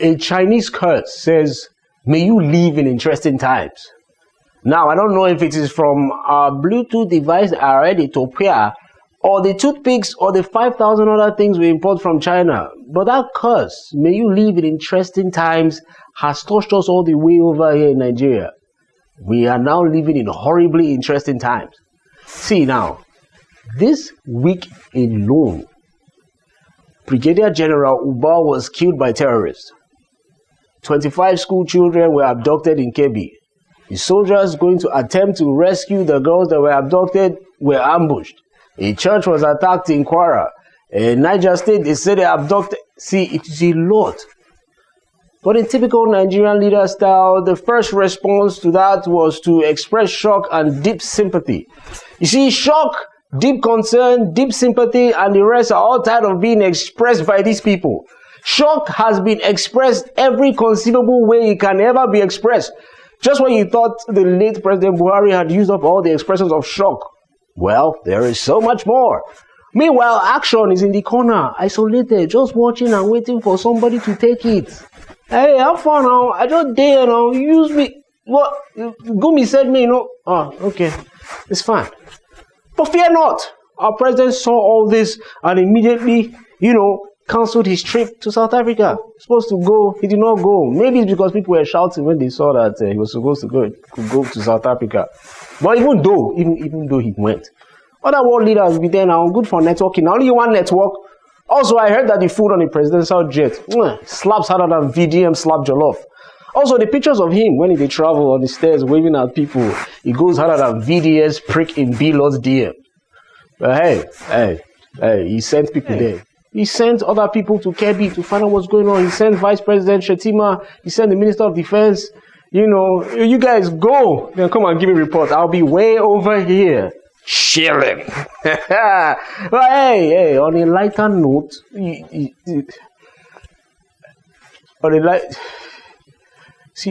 A Chinese curse says, "May you live in interesting times." Now, I don't know if it is from our Bluetooth device already to pair, or the toothpicks, or the 5,000 other things we import from China. But that curse, "May you live in interesting times," has touched us all the way over here in Nigeria. We are now living in horribly interesting times. See now, this week alone, Brigadier General Uba was killed by terrorists. 25 school children were abducted in Kebbi. The soldiers going to attempt to rescue the girls that were abducted were ambushed. A church was attacked in Kwara. In Niger State, they said they abducted. See, it is a lot. But in typical Nigerian leader style, the first response to that was to express shock and deep sympathy. You see, shock, deep concern, deep sympathy, and the rest are all tired of being expressed by these people. Shock has been expressed every conceivable way it can ever be expressed. Just when you thought the late President Buhari had used up all the expressions of shock, well, there is so much more. Meanwhile, action is in the corner, isolated, just watching and waiting for somebody to take it. Hey, have fun now. I just dare now. Use me. What? Gumi said me, okay. It's fine. But fear not. Our president saw all this and immediately, cancelled his trip to South Africa. He was supposed to go. He did not go. Maybe it's because people were shouting when they saw that he was supposed to go to South Africa. But even though he went, other world leaders will be there now. Good for networking. Only one network. Also, I heard that the food on the presidential jet slaps harder than VDM slap jollof. Also, the pictures of him when he travel on the stairs waving at people, it goes harder than VDS prick in B-Lord's DM. But hey, he sent people there. He sent other people to Kebbi to find out what's going on. He sent Vice President Shetima. He sent the Minister of Defense. You guys go. Then come and give me a report. I'll be way over here. Chilling. But hey, on a lighter note,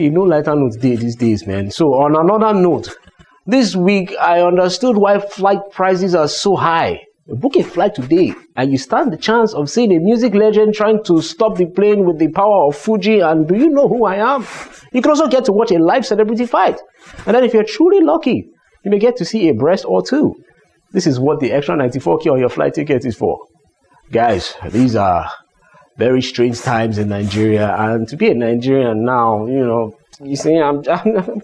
lighter notes these days, man. So on another note, this week I understood why flight prices are so high. You book a flight today, and you stand the chance of seeing a music legend trying to stop the plane with the power of Fuji, and do you know who I am? You can also get to watch a live celebrity fight. And then if you're truly lucky, you may get to see a breast or two. This is what the extra 94k on your flight ticket is for. Guys, these are very strange times in Nigeria. And to be a Nigerian now, you see, I'm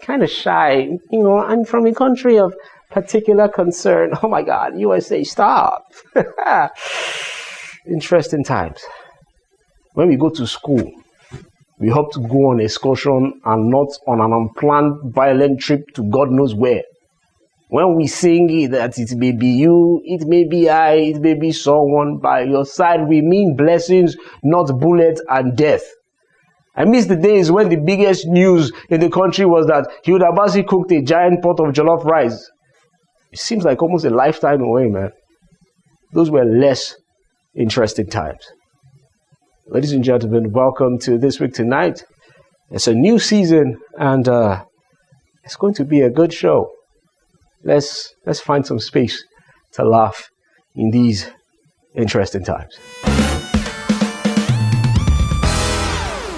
kind of shy. I'm from a country of particular concern. Oh my God, USA, stop. Interesting times. When we go to school, we hope to go on excursion and not on an unplanned violent trip to God knows where. When we sing it, that it may be you, it may be I, it may be someone by your side, we mean blessings, not bullets and death. I miss the days when the biggest news in the country was that Hilda Basi cooked a giant pot of jollof rice. It seems like almost a lifetime away, man. Those were less interesting times. Ladies and gentlemen, welcome to This Week Tonight. It's a new season and it's going to be a good show. Let's find some space to laugh in these interesting times.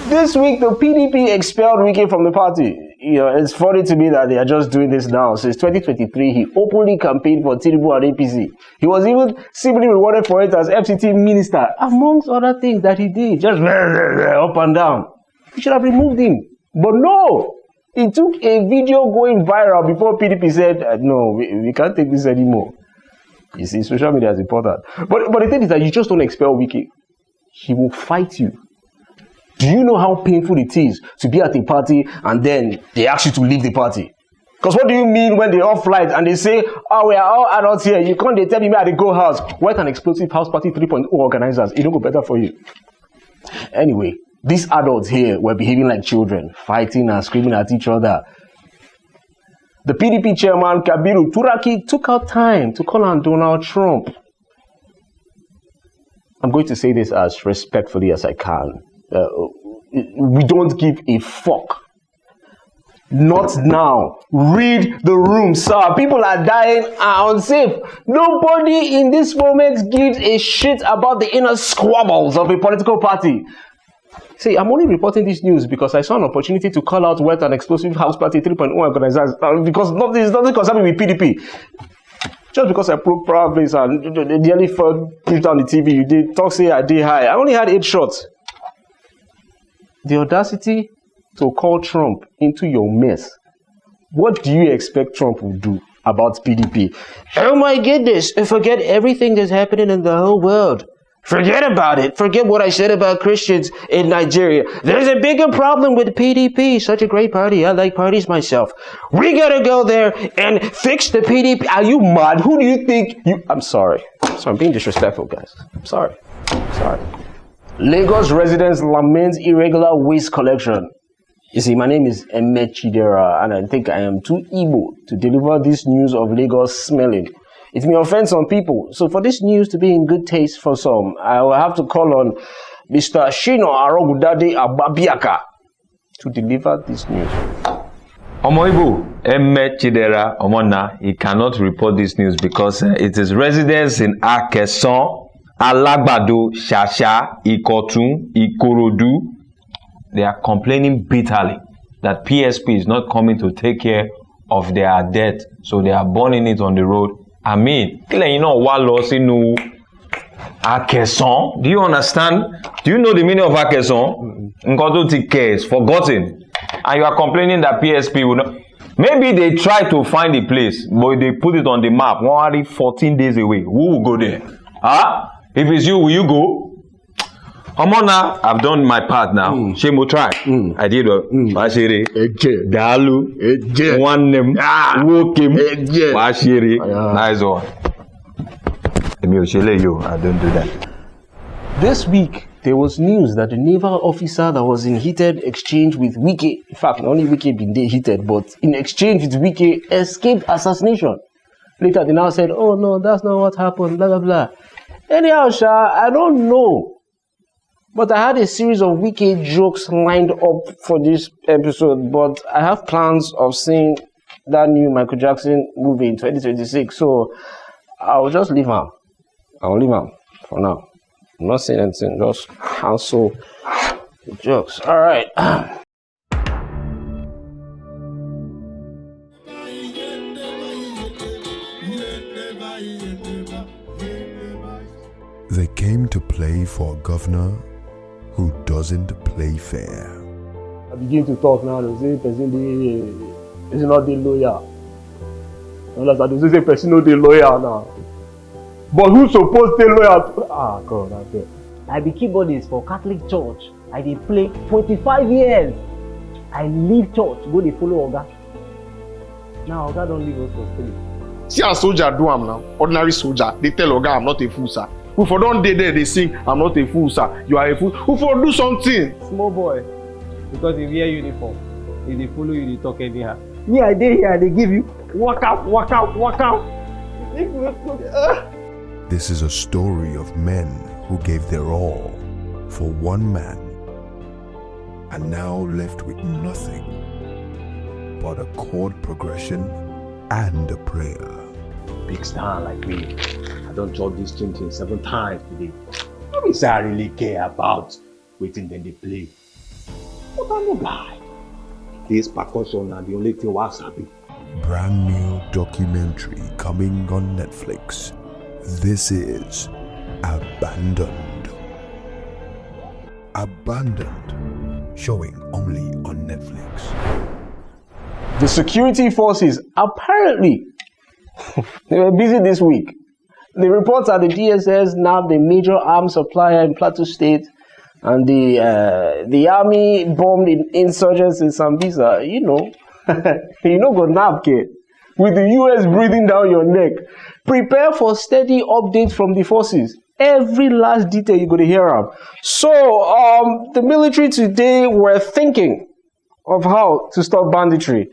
This week, the PDP expelled Wike from the party. It's funny to me that they are just doing this now. Since 2023, he openly campaigned for Tinubu and APC. He was even simply rewarded for it as FCT minister, amongst other things that he did, just up and down. You should have removed him. But no! It took a video going viral before PDP said, no, we can't take this anymore. You see, social media is important. But the thing is that you just don't expel Wike. He will fight you. Do you know how painful it is to be at a party and then they ask you to leave the party? Because what do you mean when they're off flight and they say, oh, we are all adults here. You can't, they tell me at the go house. What an explosive house party 3.0 organizers. It don't go better for you. Anyway, these adults here were behaving like children, fighting and screaming at each other. The PDP chairman, Kabiru Turaki, took out time to call on Donald Trump. I'm going to say this as respectfully as I can. We don't give a fuck. Not now. Read the room, sir. People are dying and unsafe. Nobody in this moment gives a shit about the inner squabbles of a political party. See, I'm only reporting this news because I saw an opportunity to call out what an explosive house party 3.0 organizers because nothing concerning with PDP. Just because I broke province and the nearly pushed down the TV, you did talk say I did high. I only had 8 shots. The audacity to call Trump into your mess. What do you expect Trump will do about PDP? Oh my goodness, forget everything that's happening in the whole world. Forget about it. Forget what I said about Christians in Nigeria. There's a bigger problem with PDP. Such a great party. I like parties myself. We gotta go there and fix the PDP. Are you mad? Who do you think you... I'm sorry. I'm being disrespectful, guys. I'm sorry. Lagos residents lament irregular waste collection. You see, my name is Emechidera, and I think I am too Igbo to deliver this news of Lagos smelling. It may offend some people, so for this news to be in good taste for some, I will have to call on Mr. Shino Arogudade Ababiaka to deliver this news. Omoibu, Emechidera, Omona, he cannot report this news because it is residents in Akeson, Alagbado, Shasha, Ikotun, Ikorodu. They are complaining bitterly that PSP is not coming to take care of their debt, so they are burning it on the road. I mean, you know what loss in Akeson? Do you understand? Do you know the meaning of Akeson? Nkoto Tike is forgotten. And you are complaining that PSP will not. Maybe they try to find the place, but they put it on the map. 14 days away. Who will go there? Huh? If it's you, will you go? Omona, I've done my part now. Shemo try. I did Washiri. Dalu. One name. Wokim. Washiri. Nice one. I don't do that. This week, there was news that the naval officer that was in heated exchange with Wike, in fact, not only Wike been heated, but in exchange with Wike, escaped assassination. Later, they now said, oh no, that's not what happened, blah, blah, blah. Anyhow, I don't know. But I had a series of wicked jokes lined up for this episode, but I have plans of seeing that new Michael Jackson movie in 2026, so I'll just leave him. I'll leave him for now. I'm not saying anything, just cancel the jokes. All right. They came to play for a governor who doesn't play fair. I begin to talk now, they say person is not the lawyer. They say person not the lawyer now. But who supposed to lawyer? God, I bet. I be keyboardist for Catholic Church. I dey play 25 years. I leave church, go dey follow Oga. Now Oga don't leave us for spirit. See a soldier do am now. Ordinary soldier. They tell Oga I'm not a fool, sir. Who for don't dey there, they sing, I'm not a fool, sir. You are a fool. Who for do something? Small boy. Because if you wear uniform, if they follow you, they talk anyhow. Me, I dey here, they give you walk out. This is a story of men who gave their all for one man and now left with nothing but a chord progression and a prayer. Big star like me, I don't chop this thing 7 times today. I mean, say I really care about waiting then they play. But I'm no guy. This percussion are the only thing I sabi. Brand new documentary coming on Netflix. This is Abandoned. Abandoned, showing only on Netflix. The security forces apparently they were busy this week. The reports are the DSS nabbed the major arms supplier in Plateau State, and the army bombed insurgents in Sambisa. You know go nab, kid. With the US breathing down your neck. Prepare for steady updates from the forces. Every last detail you're going to hear of. So, the military today were thinking of how to stop banditry.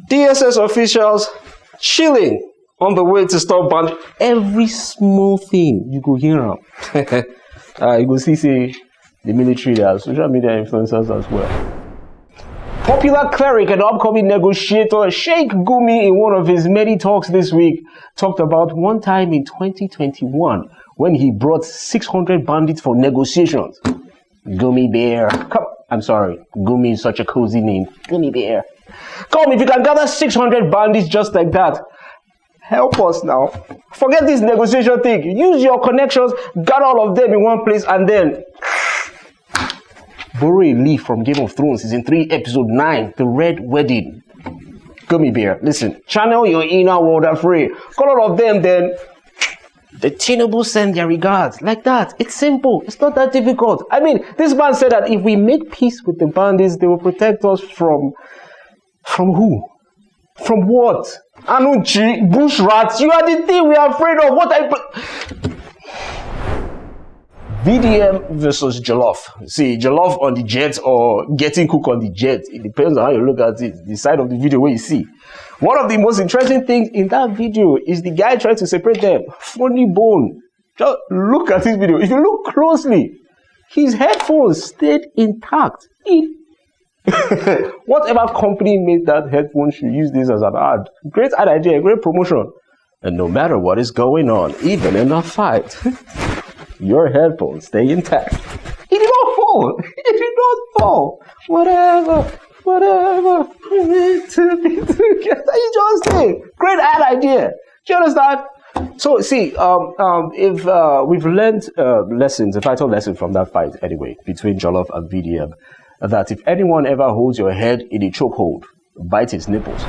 DSS officials chilling on the way to stop banditry. Every small thing you could hear of. You could see the military there, social media influencers as well. Popular cleric and upcoming negotiator Sheik Gumi, in one of his many talks this week, talked about one time in 2021 when he brought 600 bandits for negotiations. Gummy Bear. Come, I'm sorry. Gummy is such a cozy name. Gummy Bear. Come, if you can gather 600 bandits just like that, help us now. Forget this negotiation thing. Use your connections, gather all of them in one place, and then borrow a leaf from Game of Thrones season 3, episode 9, The Red Wedding. Gummy Bear, listen, channel your inner world and free. Call all of them, then the Tinubu send their regards. Like that. It's simple. It's not that difficult. I mean, this man said that if we make peace with the bandits, they will protect us from who? From what? Anuchi, bush rats. You are the thing we are afraid of. What VDM versus Jollof. See, Jollof on the jet or getting cooked on the jet. It depends on how you look at it. The side of the video where you see. One of the most interesting things in that video is the guy trying to separate them. Funny bone. Just look at this video. If you look closely, his headphones stayed intact. Whatever company made that headphone should use this as an ad. Great ad idea, great promotion. And no matter what is going on, even in a fight, your headphones stay intact. It did not fall. It did not fall. Whatever. We need to be together. You just did. Great ad idea. Do you understand? So see, if we've learned lessons, a vital lesson from that fight anyway, between Jollof and VDM, that if anyone ever holds your head in a chokehold, bite his nipples.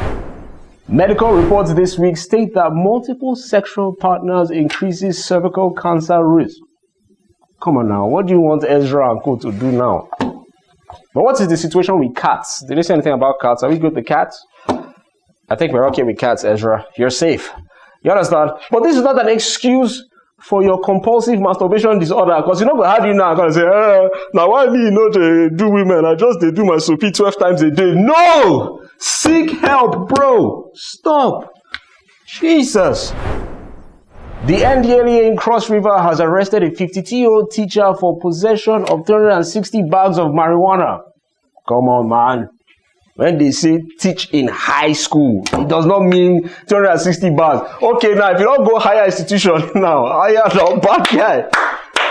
Medical reports this week state that multiple sexual partners increases cervical cancer risk. Come on now, what do you want Ezra and Co to do now? But what is the situation with cats? Did they say anything about cats? Are we good with cats? I think we're okay with cats, Ezra. You're safe. You understand? But this is not an excuse for your compulsive masturbation disorder. Because you're not going to have you now going to say, now why me not do women? I just they do my soapy 12 times a day. No! Seek help, bro. Stop. Jesus. The NDLEA in Cross River has arrested a 52-year-old teacher for possession of 360 bags of marijuana. Come on, man. When they say teach in high school, it does not mean 260 bags. Okay, now if you don't go higher institution now, higher now, bad guy.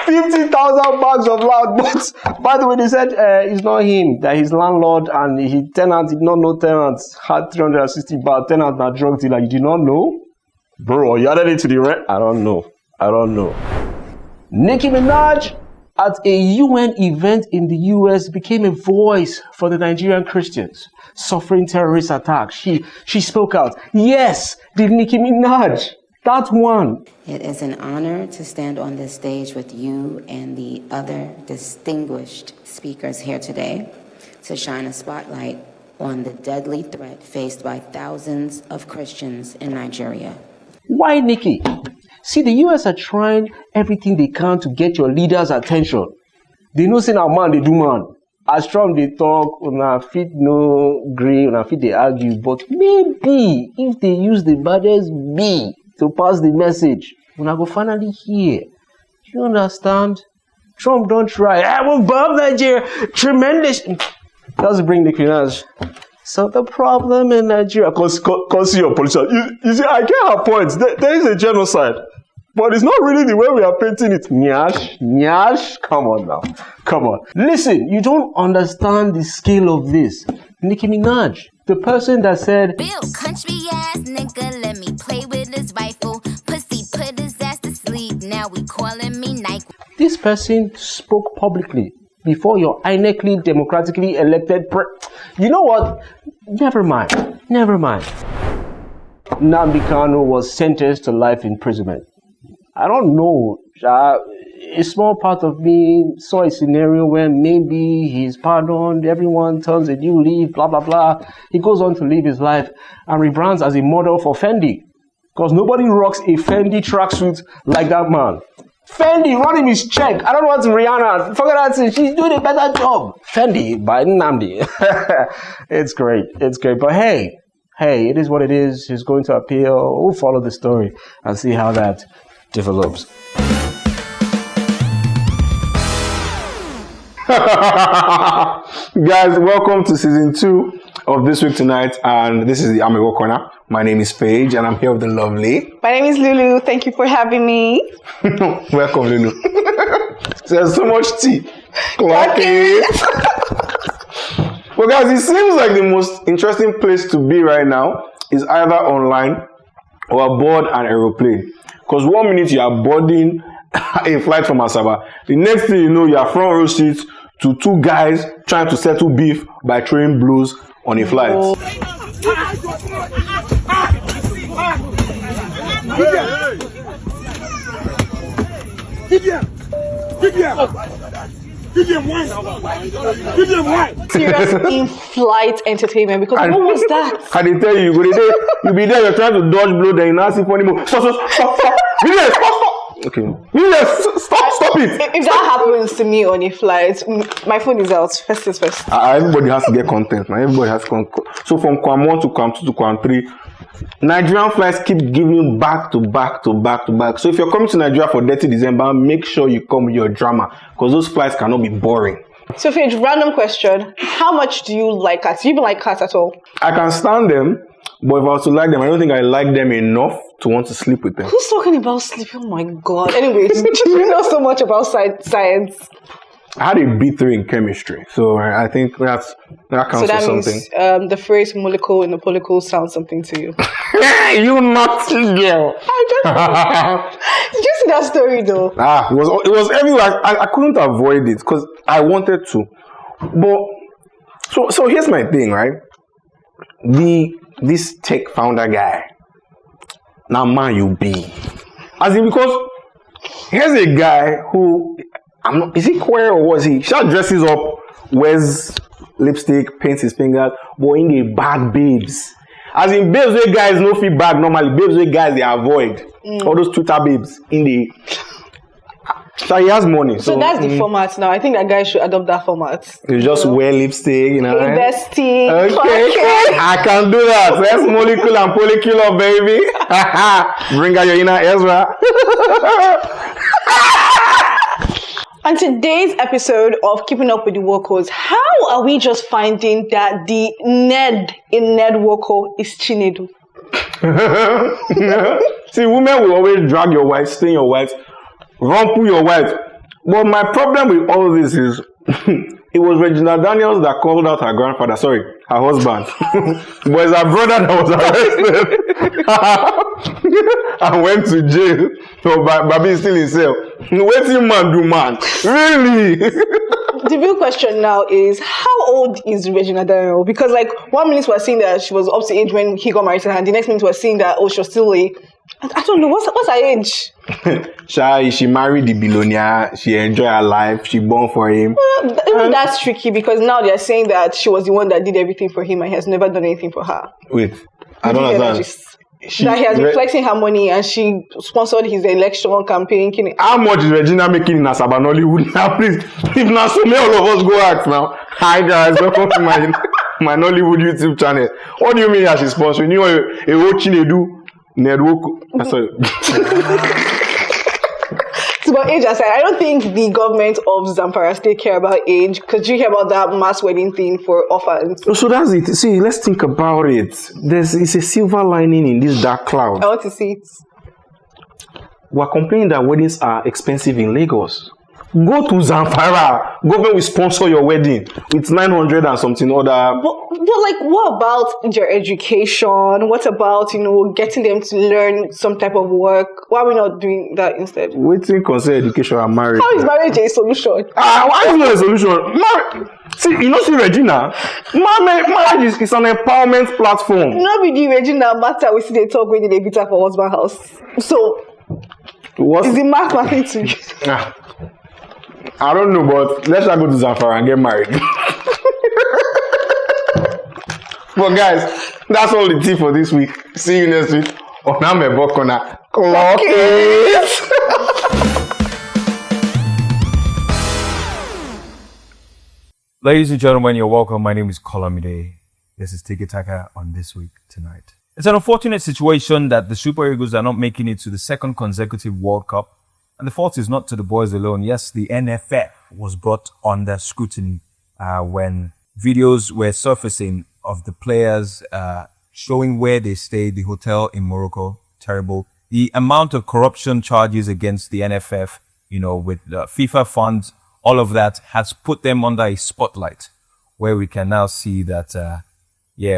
50,000 bags of land. But by the way, they said it's not him, that his landlord and his tenant did not know tenants had 360 bags. Tenant not drug dealer. You did not know? Bro, you added it to the rent? I don't know. Nicki Minaj at a UN event in the US became a voice for the Nigerian Christians suffering terrorist attacks. She spoke out. Yes, the Nicki Minaj. That one. It is an honor to stand on this stage with you and the other distinguished speakers here today to shine a spotlight on the deadly threat faced by thousands of Christians in Nigeria. Why, Nicki? See, the US are trying everything they can to get your leaders' attention. They know saying our man, they do man. As Trump they talk, una fit no agree, una fit they argue, but maybe if they use the baddest B to pass the message, una go finally hear. Do you understand? Trump don't try. I will bomb Nigeria. Tremendous. Let's bring Nicki Minaj. So the problem in Nigeria, cause your politician, you see, I get her points. There is a genocide, but it's not really the way we are painting it. Nyash, come on now, come on. Listen, you don't understand the scale of this. Nicki Minaj, the person that said, Bill, country ass nigga, let me play with his rifle. Pussy put his ass to sleep. Now we calling me Nike. This person spoke publicly before your INECly democratically elected You know what? Never mind. Nnamdi Kanu was sentenced to life imprisonment. I don't know. A small part of me saw a scenario where maybe he's pardoned, everyone turns a new leaf, blah, blah, blah. He goes on to live his life and rebrands as a model for Fendi. Because nobody rocks a Fendi tracksuit like that man. Fendi, run him his check. I don't want Rihanna. Forget that thing. She's doing a better job. Fendi by Nnamdi. It's great. But hey, it is what it is. He's going to appeal. We'll follow the story and see how that develops. Guys, welcome to season 2 of This Week Tonight, and this is the Amebo Corner. My name is Paige, and I'm here with the lovely. My name is Lulu. Thank you for having me. Welcome, Lulu. There's so much tea. Clock it. But guys, it seems like the most interesting place to be right now is either online or aboard an aeroplane. Because 1 minute you are boarding a flight from Asaba, the next thing you know, you are front row seats to two guys trying to settle beef by throwing blows on a flight. Serious in-flight entertainment, because what was that? How they tell you, you be there, you're trying to dodge blow, then you now see funny move. Stop. Okay. Stop it. If that happens to me on a flight, my phone is out. First things first. Everybody has to get content, man. Everybody has to So from Quam 1 to Quam 2 to Quam 3, Nigerian flights keep giving back to back. So if you're coming to Nigeria for 30 December, make sure you come with your drama, because those flights cannot be boring. So, Fage, random question. How much do you like cats? Do you even like cats at all? I can stand them, but if I was to like them, I don't think I like them enough to want to sleep with them. Who's talking about sleep? Oh my God. Anyways, you know so much about science. I had a B3 in chemistry, so I think that counts for something. Means the phrase molecule in the polycle sounds something to you. You naughty girl. I don't know. Did you see that story though? It was everywhere. I couldn't avoid it because I wanted to. But so here's my thing, right? This tech founder guy. Now man you be. As in, because here's a guy who is he queer or was he? She dresses up, wears lipstick, paints his fingers, but in the bag babes. As in babes where guys no feedback normally, babes where guys they avoid. All those Twitter babes in the. So he has money. So that's the format now. I think that guy should adopt that format. You just wear lipstick, you know. Investing. Okay. I can do that. That's molecule and polycular, baby. Bring out your inner Ezra. On today's episode of Keeping Up with the Wokos, how are we just finding that the Ned in Ned Woko is Chinedu? See, women will always drag your wife, stain your wife, rumple your wife. But my problem with all this is, it was Regina Daniels that called out her grandfather, her husband. But it's her brother that was arrested and went to jail. So Babi is still in cell. Waiting man do man. Really? The real question now is, how old is Regina Daniels? Because 1 minute we're seeing that she was up to age when he got married to her, and the next minute we're seeing that she was still I don't know, what's her age? She married the billionaire, she enjoyed her life, she born for him. Well, even that's tricky, because now they're saying that she was the one that did everything for him and he has never done anything for her. Wait, I don't understand. That he has been flexing her money and she sponsored his election campaign. How much is Regina making in Asaba Nollywood now? Please, if not so many all of us go ask now. Hi guys, welcome to my Nollywood YouTube channel. What do you mean that she's sponsoring? You know, a watching they do network. Sorry. It's about age aside. I don't think the government of Zamfara State care about age, because you hear about that mass wedding thing for orphans. So that's it. See, let's think about it. It's a silver lining in this dark cloud. I want to see it. We're complaining that weddings are expensive in Lagos. Go to Zamfara. Government will sponsor your wedding with 900 and something other. But what about your education? What about, getting them to learn some type of work? Why are we not doing that instead? Waiting concern education and marriage. How is marriage a solution? Why is it not a solution? See Regina, marriage is an empowerment platform. Nobody Regina matter. We see they talk when they beat her for husband house. So, is it marketing to you? I don't know, but let's not go to Zamfara and get married. But guys, that's all the tea for this week. See you next week on Amebo Corner. Clock it! Ladies and gentlemen, you're welcome. My name is Kolamide. This is Tiki Taka on This Week Tonight. It's an unfortunate situation that the Super Eagles are not making it to the second consecutive World Cup. And the fault is not to the boys alone. Yes, the NFF was brought under scrutiny when videos were surfacing of the players showing where they stayed, the hotel in Morocco. Terrible. The amount of corruption charges against the NFF, with FIFA funds all of that has put them under a spotlight where we can now see that,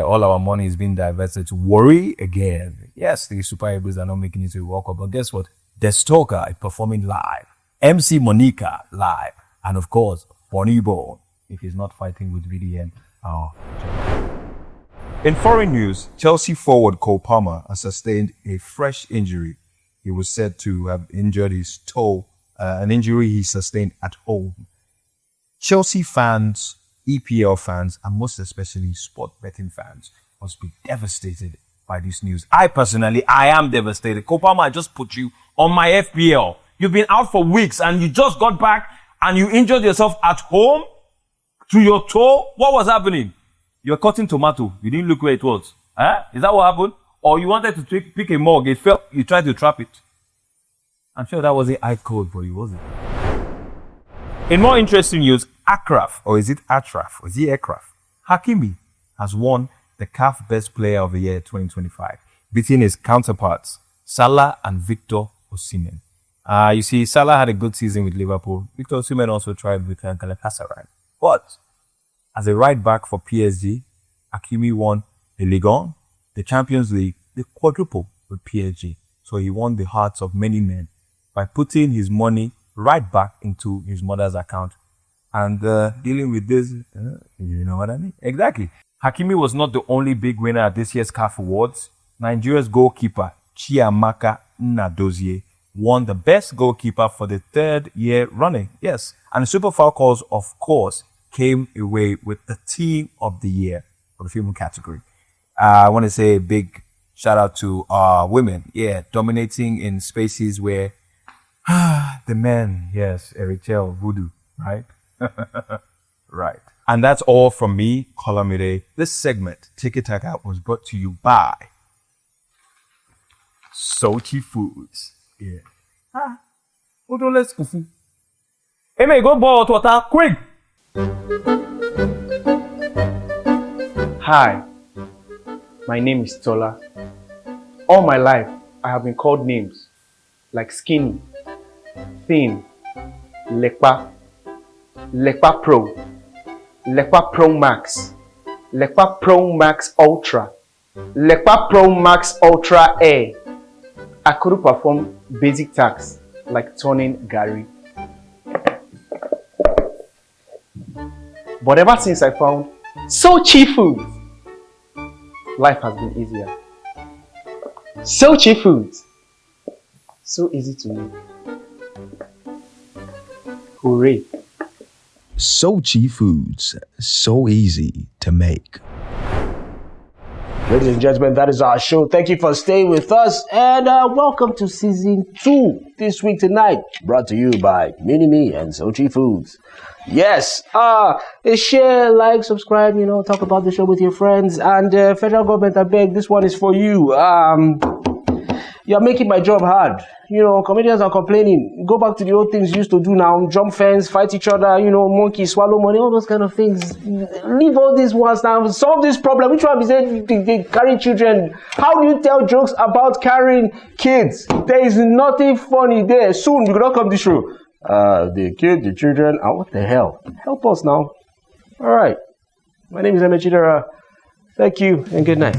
all our money is being diverted to worry again. Yes, the super Eagles are not making it to a World Cup, but guess what? The Stalker is performing live. MC Monica live. And of course, Bonnie Bone, if he's not fighting with VDM. In foreign news, Chelsea forward Cole Palmer has sustained a fresh injury. He was said to have injured his toe, an injury he sustained at home. Chelsea fans, EPL fans, and most especially sport betting fans must be devastated by this news. I am devastated. Cole Palmer, I just put you on my FPL. You've been out for weeks and you just got back and you injured yourself at home to your toe. What was happening? You were cutting tomato. You didn't look where it was. Is that what happened? Or you wanted to pick a mug. It fell. You tried to trap it. I'm sure that wasn't eye cold for you, was it? In more interesting news, Akraf, or is it Atraf, or is it Akraf? Hakimi has won the CAF Best Player of the Year 2025, beating his counterparts, Salah and Victor Osimhen. You see, Salah had a good season with Liverpool. Victor Osimhen also tried with Galatasaray. But as a right back for PSG, Hakimi won the Ligue 1, the Champions League, the quadruple with PSG. So he won the hearts of many men by putting his money right back into his mother's account and dealing with this, you know what I mean? Exactly. Hakimi was not the only big winner at this year's CAF Awards. Nigeria's goalkeeper, Chiamaka Nnadozie, won the best goalkeeper for the third year running. Yes. And the Super Falcons, of course, came away with the Team of the Year for the female category. I want to say a big shout out to women. Yeah, dominating in spaces where the men, yes, Erichel, Voodoo, right? Right. And that's all from me, Kolamide. This segment, Tiki Taka, was brought to you by Sochi Foods. Yeah. Hold on, let's go. Hey, man, go boil hot water, quick! Hi, my name is Tola. All my life, I have been called names like skinny, thin, Lekpa, Lekpa Pro, Lekpa Pro Max, Lekpa Pro Max Ultra, Lekpa Pro Max Ultra Air. I couldn't perform basic tasks like turning Gary. But ever since I found Sochi Foods, life has been easier. Sochi Foods, so easy to make. Hooray! Sochi Foods, so easy to make. Ladies and gentlemen, that is our show. Thank you for staying with us and welcome to season 2 this week tonight, brought to you by Minimie and Sochi Foods. Yes, share, like, subscribe, talk about the show with your friends. And federal government, I beg, this one is for you. You're making my job hard. Comedians are complaining. Go back to the old things you used to do now. Jump fence, fight each other, monkey, swallow money, all those kind of things. Leave all these ones now. Solve this problem. Which one is it? They carry children. How do you tell jokes about carrying kids? There is nothing funny there. Soon, you cannot come to the show. The kids, the children, what the hell? Help us now. All right. My name is Emechidera. Thank you and good night.